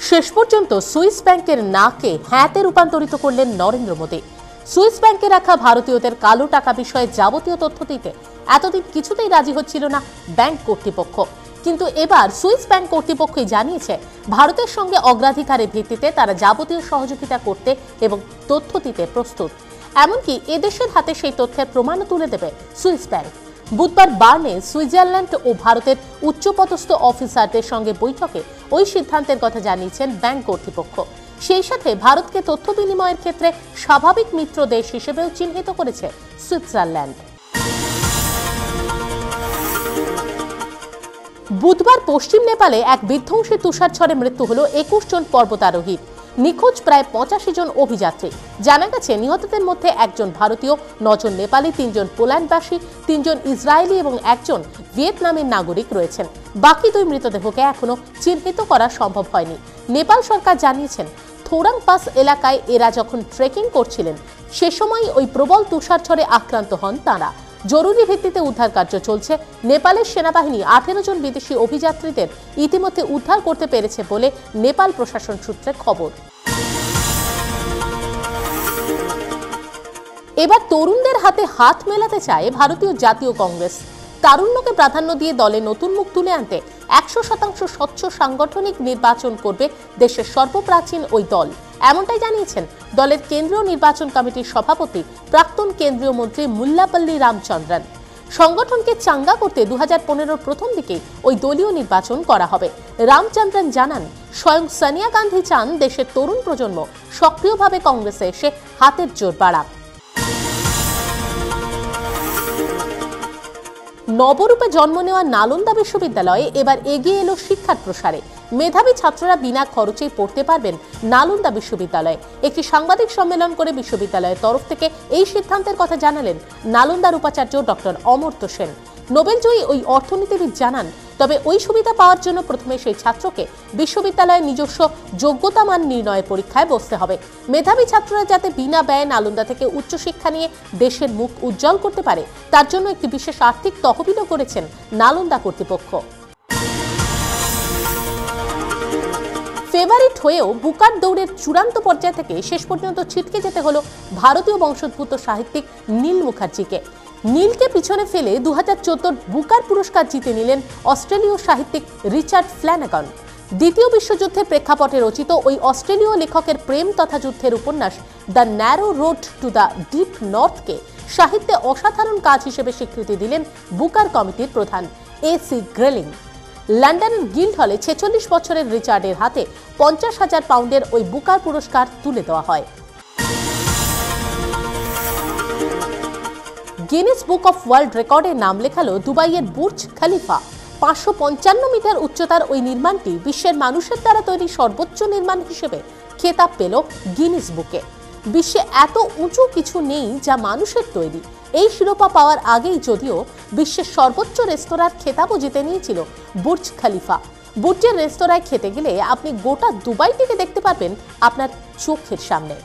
শেষ পর্যন্ত সুইস ব্যাংকের নাকে হ্যাঁতে রূপান্তরিত করলেন নরেন্দ্র মোদী। সুইস ব্যাংকে রাখা ভারতীয়দের কালো টাকা বিষয়ে যাবতীয় তথ্য দিতে এতদিন কিছুতেই রাজি হচ্ছিল না ব্যাংক কর্তৃপক্ষ, কিন্তু এবার সুইস ব্যাংক কর্তৃপক্ষই জানিয়েছে ভারতের সঙ্গে অগ্রাধিকারের ভিত্তিতে তারা যাবতীয় সহযোগিতা করতে এবং তথ্য দিতে প্রস্তুত। এমনকি এদেশের হাতে সেই তথ্যের প্রমাণও তুলে দেবে সুইস ব্যাংক। বুধবার বার্নে সুইজারল্যান্ড ও ভারতের উচ্চপদস্থ অফিসারদের সঙ্গে বৈঠকে ওই সিদ্ধান্তের কথা জানিয়েছেন ব্যাংক কর্তৃপক্ষ। সেই সাথে ভারতকে তথ্য বিনিময়ের ক্ষেত্রে স্বাভাবিক মিত্র দেশ হিসেবেও চিহ্নিত করেছে সুইজারল্যান্ড। বুধবার পশ্চিম নেপালে এক বিধ্বংসী তুষারঝড়ে মৃত্যু হল 21 জন পর্বতারোহীর। নিখোঁজ প্রায় 85 জন অভিযাত্রী। জানা গেছে নিহতদের মধ্যে একজন ভারতীয়, 9 জন নেপালি, 3 জন পোল্যান্ডবাসী, 3 জন ইসরায়েলি এবং একজন ভিয়েতনামের নাগরিক রয়েছেন। বাকি 2 মৃতদেহকে এখনো চিহ্নিত করা সম্ভব হয়নি। নেপাল সরকার জানিয়েছেন থোরাং পাস এলাকায় এরা যখন ট্রেকিং করছিলেন সে সময় ওই প্রবল তুষারঝড়ে আক্রান্ত হন তাঁরা। জরুরি ভিত্তিতে উদ্ধার কার্য চলছে। নেপালের সেনাবাহিনী 18 জন বিদেশি অভিযাত্রীদের ইতিমধ্যে উদ্ধার করতে পেরেছে বলে নেপাল প্রশাসন সূত্রে খবর। এবার তরুণদের হাতে হাত মেলাতে চায় ভারতীয় জাতীয় কংগ্রেস। তারুণ্যকে প্রাধান্য দিয়ে দলে নতুন মুখ তুলে আনতে 100% স্বচ্ছ সাংগঠনিক নির্বাচন করবে দেশের সর্বপ্রাচীন ওই দল, এমনটাই জানিয়েছেন দলের কেন্দ্রীয় নির্বাচন কমিটির সভাপতি প্রাক্তন কেন্দ্রীয় মন্ত্রী মুল্লাপল্লী রামচন্দ্রন। সংগঠনকে চাঙ্গা করতে 2015 প্রথম দিকে ওই দলীয় নির্বাচন করা হবে। রামচন্দ্রন জানান, স্বয়ং সোনিয়া গান্ধী চান দেশের তরুণ প্রজন্ম সক্রিয়ভাবে কংগ্রেসে এসে হাতের জোর বাড়াক। নবরূপে জন্ম নেওয়া নালন্দা বিশ্ববিদ্যালয়ে এবার এগিয়ে এলো শিক্ষার প্রসারে। মেধাবী ছাত্ররা বিনা খরচেই পড়তে পারবেন নালন্দা বিশ্ববিদ্যালয়ে। একটি সাংবাদিক সম্মেলন করে বিশ্ববিদ্যালয়ের তরফ থেকে এই সিদ্ধান্তের কথা জানালেন নালন্দার উপাচার্য ডক্টর অমর্ত্য সেন। নোবেলজয়ী ওই অর্থনীতিবিদ জানান, তবে ওই সুবিধা পাওয়ার জন্য প্রথমে সেই ছাত্রকে বিশ্ববিদ্যালয়ের নিজস্ব যোগ্যতা মান নির্ণয়ের পরীক্ষায় বসতে হবে। মেধাবী ছাত্ররা যাতে বিনা ব্যয়ে নালন্দা থেকে উচ্চশিক্ষা নিয়ে দেশের মুখ উজ্জ্বল করতে পারে তার জন্য একটি বিশেষ আর্থিক তহবিলও করেছেন নালন্দা কর্তৃপক্ষ। ফেভারিট হয়েও বুকার দৌড়ের চূড়ান্ত পর্যায় থেকে শেষ পর্যন্ত ছিটকে যেতে হলো ভারতীয় বংশোদ্ভূত সাহিত্যিক নীল মুখার্জিকে। নীলকে পিছনে ফেলে 2014 বুকার পুরস্কার জিতে নিলেন অস্ট্রেলীয় সাহিত্যিক রিচার্ড ফ্ল্যানাগন। দ্বিতীয় বিশ্বযুদ্ধের প্রেক্ষাপটে রচিত ওই অস্ট্রেলীয় লেখকের প্রেম তথা যুদ্ধের উপন্যাস the narrow road to the deep নর্থকে সাহিত্যে অসাধারণ কাজ হিসেবে স্বীকৃতি দিলেন বুকার কমিটির প্রধান এসি গ্রেলিং। লন্ডনের গিল্ড হলে 46 বছরের রিচার্ডের হাতে 50,000 পাউন্ডের ওই বুকার পুরস্কার তুলে দেওয়া হয়। গিনেস বুক অফ ওয়ার্ল্ড রেকর্ডে নাম লেখালো দুবাইয়ের বুর্জ খলিফা। 555 মিটার উচ্চতার ওই নির্মাণটি বিশ্বের মানুষের দ্বারা তৈরি সর্বোচ্চ নির্মাণ হিসেবে খেতাব পেল গিনেস বুকে। বিশ্বে এত উঁচু কিছু নেই যা মানুষের তৈরি। এই শিরোপা পাওয়ার আগেই যদিও বিশ্বের সর্বোচ্চ রেস্তোরাঁর খেতাবও জিতে নিয়েছিল বুর্জ খলিফা। বুর্জের রেস্তোরাঁয় খেতে গেলে আপনি গোটা দুবাইটিকে দেখতে পারবেন আপনার চোখের সামনে।